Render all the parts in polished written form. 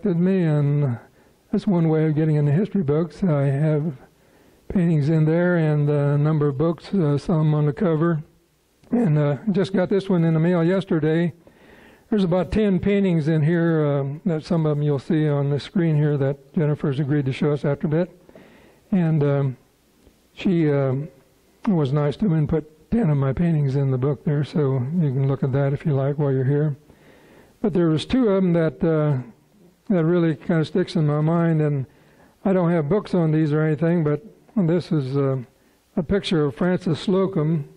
Me, and that's one way of getting into history books. I have paintings in there and a number of books, some on the cover. And just got this one in the mail yesterday. There's about 10 paintings in here, that some of them you'll see on the screen here that Jennifer's agreed to show us after a bit. And she was nice to me and put 10 of my paintings in the book there, so you can look at that if you like while you're here. But there was two of them that really kind of sticks in my mind, and I don't have books on these or anything, but this is a picture of Frances Slocum,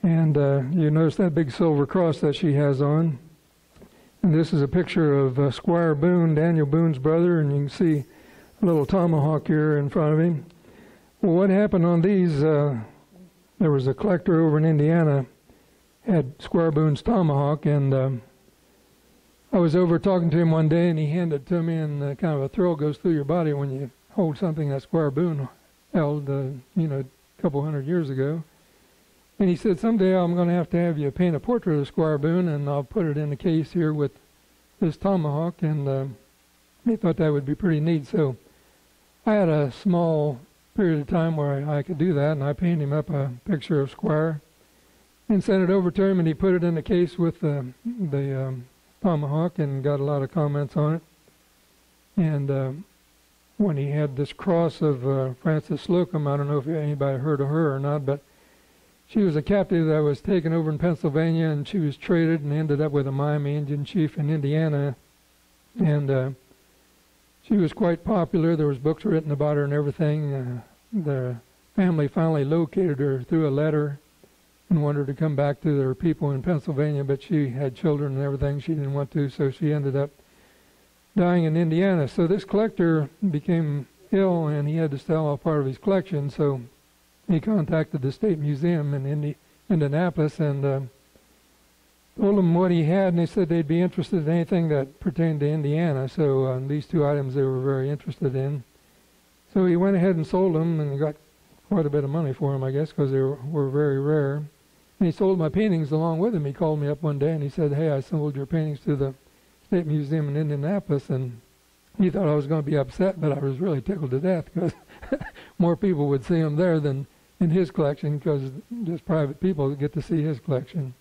and you notice that big silver cross that she has on. And this is a picture of Squire Boone, Daniel Boone's brother, and you can see a little tomahawk here in front of him. Well, what happened on these, there was a collector over in Indiana, had Squire Boone's tomahawk, and I was over talking to him one day, and he handed it to me, and kind of a thrill goes through your body when you hold something that Squire Boone held, a couple hundred years ago. And he said, someday I'm going to have you paint a portrait of Squire Boone, and I'll put it in the case here with this tomahawk, and he thought that would be pretty neat. So I had a small period of time where I could do that, and I painted him up a picture of Squire and sent it over to him, and he put it in the case with the tomahawk and got a lot of comments on it. And when he had this cross of Frances Slocum, I don't know if anybody heard of her or not, but she was a captive that was taken over in Pennsylvania, and she was traded and ended up with a Miami Indian chief in Indiana. And she was quite popular. There was books written about her and everything. The family finally located her through a letter and wanted her to come back to their people in Pennsylvania, but she had children and everything. She didn't want to, so she ended up dying in Indiana. So this collector became ill, and he had to sell off part of his collection, so he contacted the State Museum in Indianapolis and told them what he had, and they said they'd be interested in anything that pertained to Indiana. So these two items they were very interested in. So he went ahead and sold them and got quite a bit of money for them, I guess, because they were very rare. And he sold my paintings along with him. He called me up one day and he said, hey, I sold your paintings to the State Museum in Indianapolis. And he thought I was going to be upset, but I was really tickled to death because more people would see them there than in his collection, because just private people get to see his collection.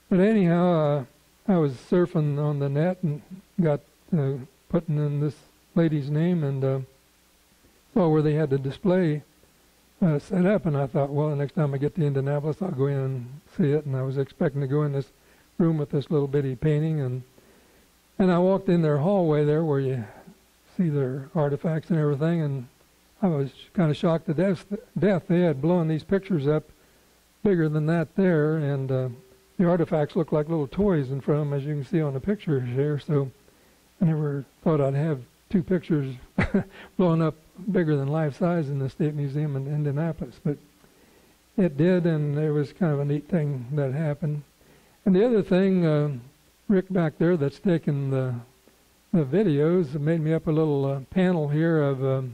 But anyhow, I was surfing on the net and got putting in this lady's name, and saw where they had the display set up, and I thought, well, the next time I get to Indianapolis, I'll go in and see it. And I was expecting to go in this room with this little bitty painting, and I walked in their hallway there where you see their artifacts and everything, and I was kind of shocked to death. They had blown these pictures up bigger than that there, and the artifacts looked like little toys in front of them, as you can see on the pictures here. So I never thought I'd have two pictures blown up bigger than life size in the State Museum in Indianapolis, but it did, and it was kind of a neat thing that happened. And the other thing, Rick back there that's taken the videos made me up a little panel here of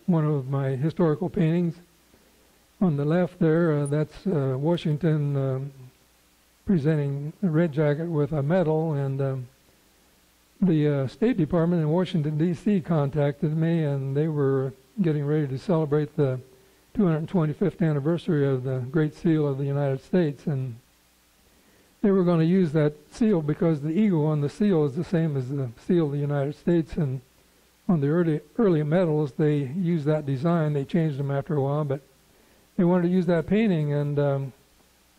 one of my historical paintings. On the left there, that's Washington presenting a red jacket with a medal, and the State Department in Washington, D.C. contacted me, and they were getting ready to celebrate the 225th anniversary of the Great Seal of the United States, and they were going to use that seal because the eagle on the seal is the same as the seal of the United States, and on the early medals they used that design. They changed them after a while, but they wanted to use that painting, and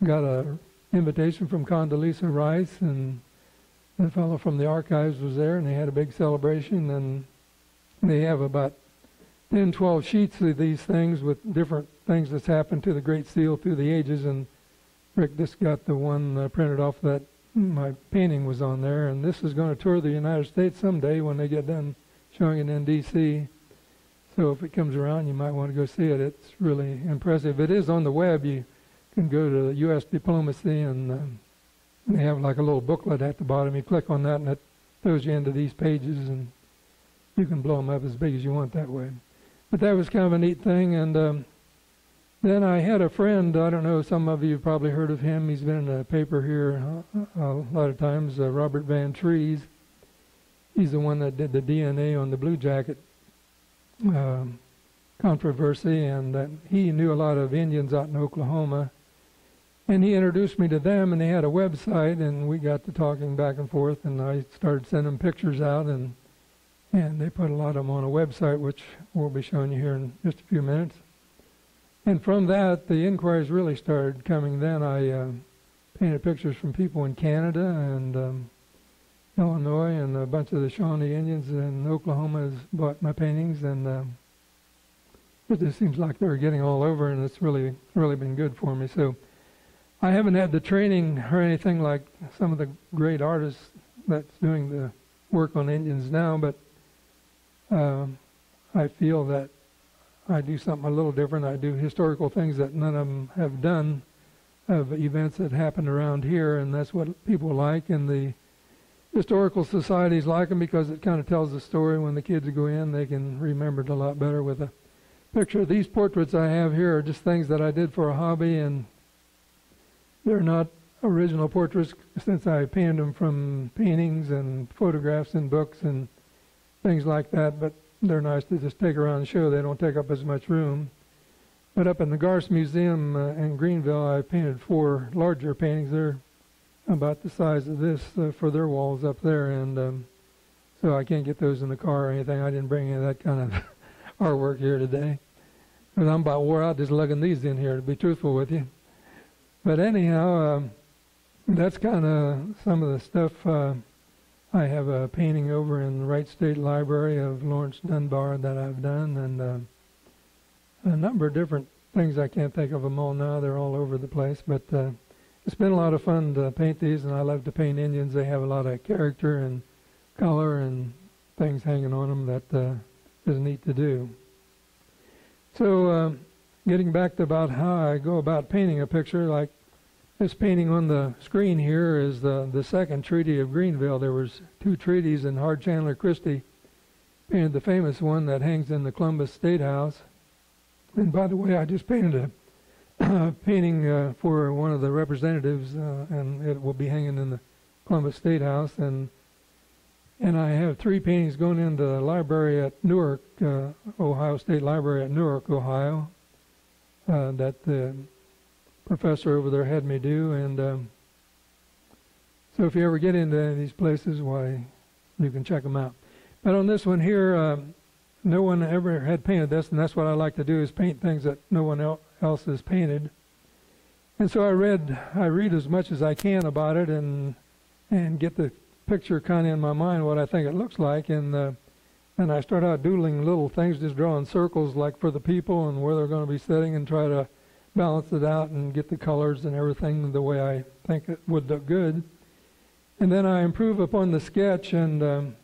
got an invitation from Condoleezza Rice, and the fellow from the archives was there, and they had a big celebration, and they have about 10, 12 sheets of these things with different things that's happened to the Great Seal through the ages, and Rick just got the one printed off that my painting was on there, and this is going to tour the United States someday when they get done showing it in D.C. So if it comes around, you might want to go see it. It's really impressive. It is on the web. You can go to U.S. Diplomacy, and they have like a little booklet at the bottom. You click on that, and it throws you into these pages, and you can blow them up as big as you want that way. But that was kind of a neat thing. And then I had a friend, I don't know, some of you have probably heard of him. He's been in the paper here a lot of times, Robert Van Trees. He's the one that did the DNA on the Blue Jacket controversy, and that he knew a lot of Indians out in Oklahoma. And he introduced me to them, and they had a website, and we got to talking back and forth, and I started sending them pictures out, and they put a lot of them on a website, which we'll be showing you here in just a few minutes. And from that, the inquiries really started coming then. I painted pictures from people in Canada and Illinois, and a bunch of the Shawnee Indians in Oklahoma has bought my paintings, and it just seems like they're getting all over, and it's really been good for me. So I haven't had the training or anything like some of the great artists that's doing the work on Indians now, but I feel that I do something a little different. I do historical things that none of them have done, of events that happened around here, and that's what people like, and the historical societies like them because it kind of tells the story. When the kids go in, they can remember it a lot better with a picture. These portraits I have here are just things that I did for a hobby, and they're not original portraits since I painted them from paintings and photographs and books and things like that, but they're nice to just take around and show. They don't take up as much room. But up in the Garst Museum in Greenville, I painted 4 larger paintings. They're about the size of this for their walls up there, and so I can't get those in the car or anything. I didn't bring any of that kind of artwork here today. But I'm about wore out just lugging these in here, to be truthful with you. But anyhow, that's kind of some of the stuff. I have a painting over in the Wright State Library of Lawrence Dunbar that I've done, and a number of different things. I can't think of them all now. They're all over the place. But it's been a lot of fun to paint these, and I love to paint Indians. They have a lot of character and color and things hanging on them that is neat to do. So getting back to about how I go about painting a picture, like this painting on the screen here is the second Treaty of Greenville. There was 2 treaties, and Hard Chandler Christie painted the famous one that hangs in the Columbus State House. And by the way, I just painted a painting for one of the representatives, and it will be hanging in the Columbus State House. And I have 3 paintings going into the library at Newark, Ohio State Library at Newark, Ohio, that the professor over there had me do. And so if you ever get into any of these places, why, you can check them out. But on this one here, no one ever had painted this, and that's what I like to do, is paint things that no one else has painted. And so I read as much as I can about it, and get the picture kind of in my mind what I think it looks like, and I start out doodling little things, just drawing circles like for the people and where they're going to be sitting, and try to balance it out and get the colors and everything the way I think it would look good. And then I improve upon the sketch, and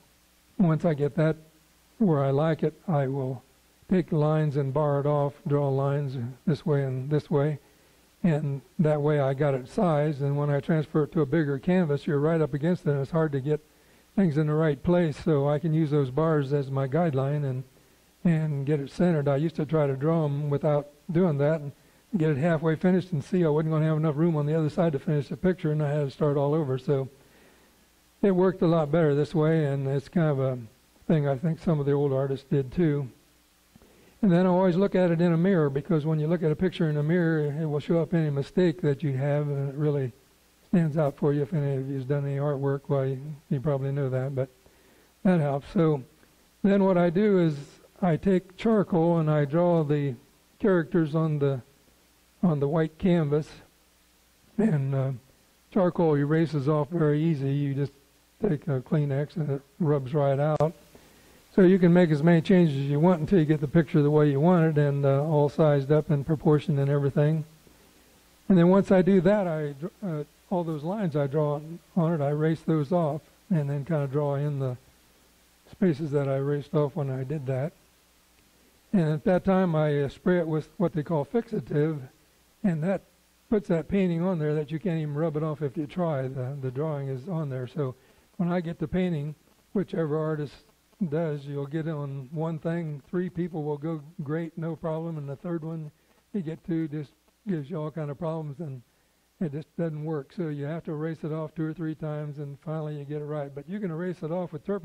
once I get that where I like it, I will take lines and bar it off, draw lines this way and this way, and that way I got it sized. And when I transfer it to a bigger canvas, you're right up against it, and it's hard to get things in the right place, so I can use those bars as my guideline and get it centered. I used to try to draw them without doing that and get it halfway finished and see I wasn't going to have enough room on the other side to finish the picture, and I had to start all over. So it worked a lot better this way, and it's kind of a thing I think some of the old artists did too. And then I always look at it in a mirror, because when you look at a picture in a mirror, it will show up any mistake that you have, and it really stands out for you. If any of you's done any artwork, well, you probably know that, but that helps. So then what I do is I take charcoal and I draw the characters on the white canvas, and charcoal erases off very easy. You just take a Kleenex and it rubs right out. So you can make as many changes as you want until you get the picture the way you want it, and all sized up in proportion and everything. And then once I do that, all those lines I draw on it, I erase those off, and then kind of draw in the spaces that I erased off when I did that. And at that time, I spray it with what they call fixative, and that puts that painting on there that you can't even rub it off if you try. The drawing is on there. So when I get the painting, whichever artist does, you'll get on one thing, 3 people will go great, no problem, and the third one you get to just gives you all kind of problems, and it just doesn't work. So you have to erase it off 2 or 3 times, and finally you get it right. But you can erase it off with turpentine.